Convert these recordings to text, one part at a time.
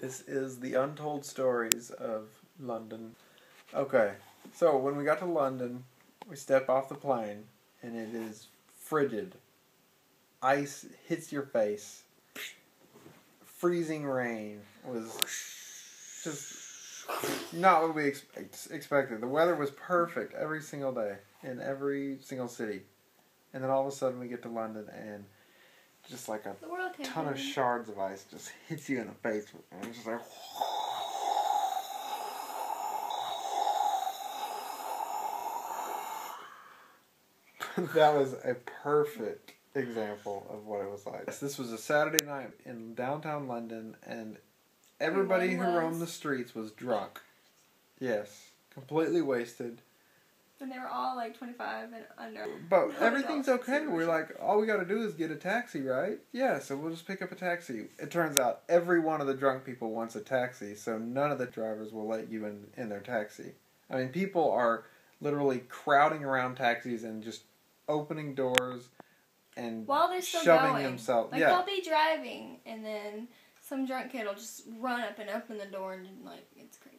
This is the untold stories of London. Okay, so when we got to London, we step off the plane, and it is frigid. Ice hits your face. Freezing rain was just not what we expected. The weather was perfect every single day in every single city. And then all of a sudden we get to London and just like a ton of shards of ice just hits you in the face. And it's just like... That was a perfect example of what it was like. This was a Saturday night in downtown London, and everybody who roamed the streets was drunk. Yes, completely wasted. And they were all like 25 and under. But everything's okay. We're like, all we got to do is get a taxi, right? Yeah, so we'll just pick up a taxi. It turns out every one of the drunk people wants a taxi, so none of the drivers will let you in their taxi. I mean, people are literally crowding around taxis and just opening doors and while they're still shoving going. themselves. Like, yeah. they'll be driving, and then some drunk kid will just run up and open the door, and like, it's crazy.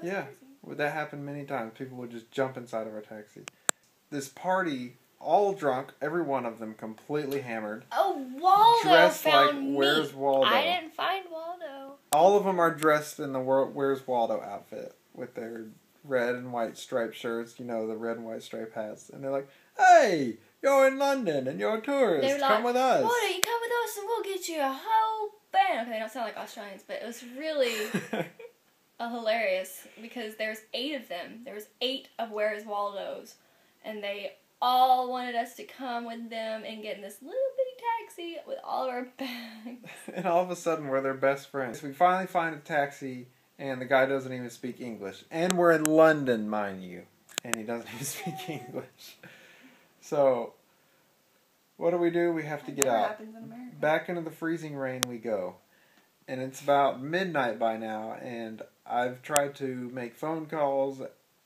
Yeah. Crazy. Well, that happened many times. People would just jump inside of our taxi. This party, all drunk, every one of them completely hammered. Oh, Waldo dressed found like me. Where's Waldo? I didn't find Waldo. All of them are dressed in the Where's Waldo outfit with their red and white striped shirts, you know, the red and white striped hats. And they're like, hey, you're in London and you're a tourist. Come with us. Waldo, you come with us and we'll get you a whole band. Okay, they don't sound like Australians, but it was really... hilarious, because there's 8 of them. There was 8 of Where's Waldo's, and they all wanted us to come with them and get in this little bitty taxi with all of our bags. And all of a sudden, we're their best friends. We finally find a taxi, and the guy doesn't even speak English. And we're in London, mind you. And he doesn't even speak English. So, what do? We have to get out. Back into the freezing rain we go. And it's about midnight by now, and I've tried to make phone calls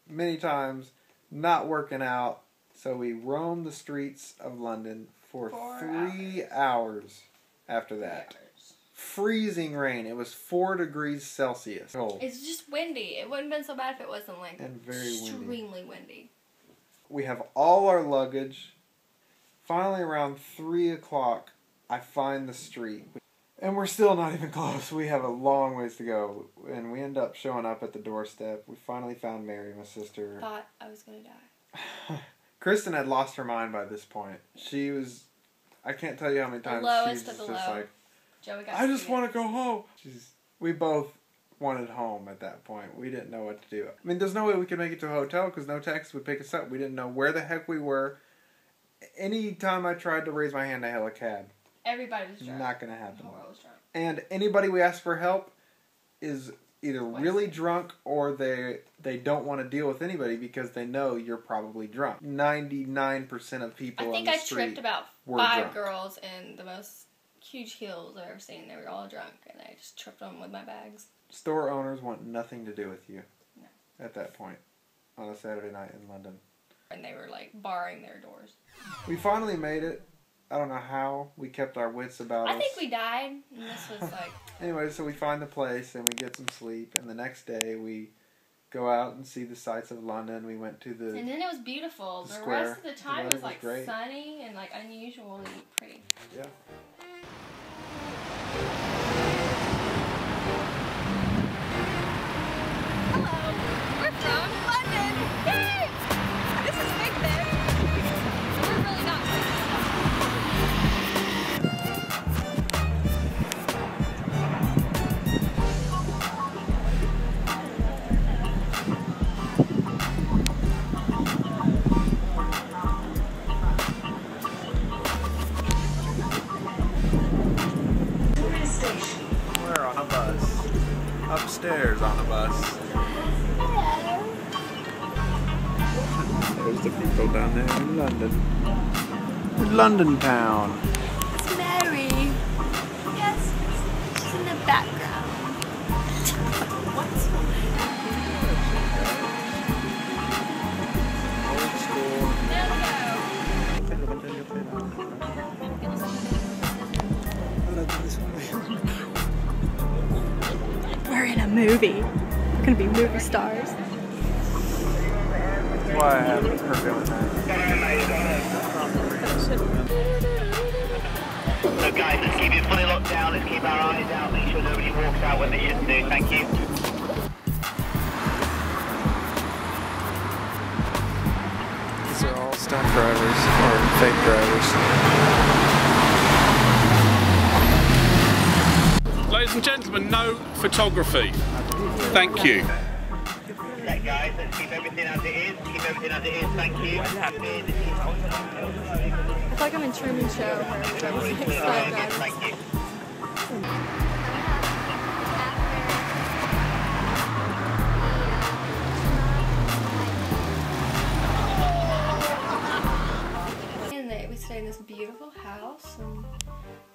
many times, not working out. So we roamed the streets of London for 3 hours after that. Freezing rain. It was 4 degrees Celsius. Cold. It's just windy. It wouldn't have been so bad if it wasn't like and very extremely windy. We have all our luggage. Finally, around 3 o'clock, I find the street. And we're still not even close. We have a long ways to go. And we end up showing up at the doorstep. We finally found Mary, my sister. Thought I was going to die. Kristen had lost her mind by this point. She was... I can't tell you how many times she was just like... I just want to go home. We both wanted home at that point. We didn't know what to do. I mean, there's no way we could make it to a hotel because no taxi would pick us up. We didn't know where the heck we were. Any time I tried to raise my hand, I hailed a cab. Everybody was drunk. Not going to happen. The whole world was drunk. And anybody we ask for help is either really drunk or they don't want to deal with anybody because they know you're probably drunk. 99% of people on the street I think I tripped about 5 drunk. girls in the most huge heels I've ever seen. They were all drunk, and I just tripped them with my bags. Store owners want nothing to do with you. No. At that point on a Saturday night in London. And they were like barring their doors. We finally made it. I don't know how we kept our wits about us. I think we died, and this was like... Anyway, so we find the place, and we get some sleep, and the next day we go out and see the sights of London. We went to the... And then it was beautiful. The rest of the time was like sunny and like unusually pretty. Yeah. Hello, we're from London. Yay! This is big then. We're really not big. We're on a bus. Upstairs on a bus. There's the people down there in London. In London town. It's Mary. Yes, she's in the background. What? Old school. There we go. movie. We're gonna be movie stars. That's why I have her doing that. So guys, let's keep it fully locked down, let's keep our eyes out, make sure nobody walks out when they shouldn't do, thank you. These are all stunt drivers, or fake drivers. Ladies and gentlemen, no photography. Thank you. Right guys, let's keep everything as it is, thank you. I feel like I'm in Truman Show. Thank you. And we stayed in this beautiful house, and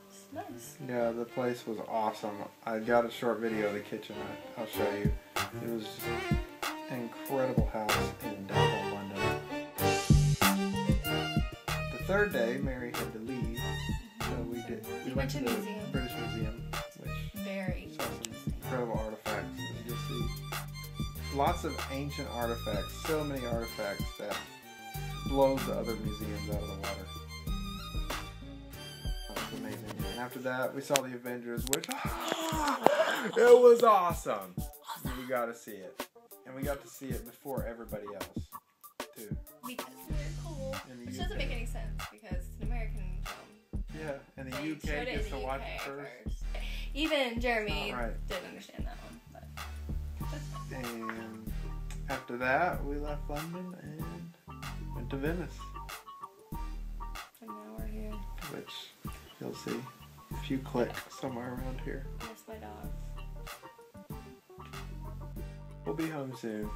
it's nice. Yeah, the place was awesome. I got a short video of the kitchen. I'll show you. It was an incredible house in downtown London. The third day, Mary had to leave, so we went to the museum. British Museum, which Very saw some incredible artifacts. As you see, lots of ancient artifacts. So many artifacts that blows the other museums out of the water. That was amazing. And after that, we saw the Avengers, which it was awesome. You got to see it, and we got to see it before everybody else, too. Because they're cool. Which doesn't make any sense because it's an American film. Yeah, and the They UK showed it gets in to the watch UK it first. Even Jeremy Right. didn't understand that one, but that's fine. And after that, we left London and went to Venice, And now we're here. which you'll see if you click somewhere around here. Miss my dogs. We'll be home soon.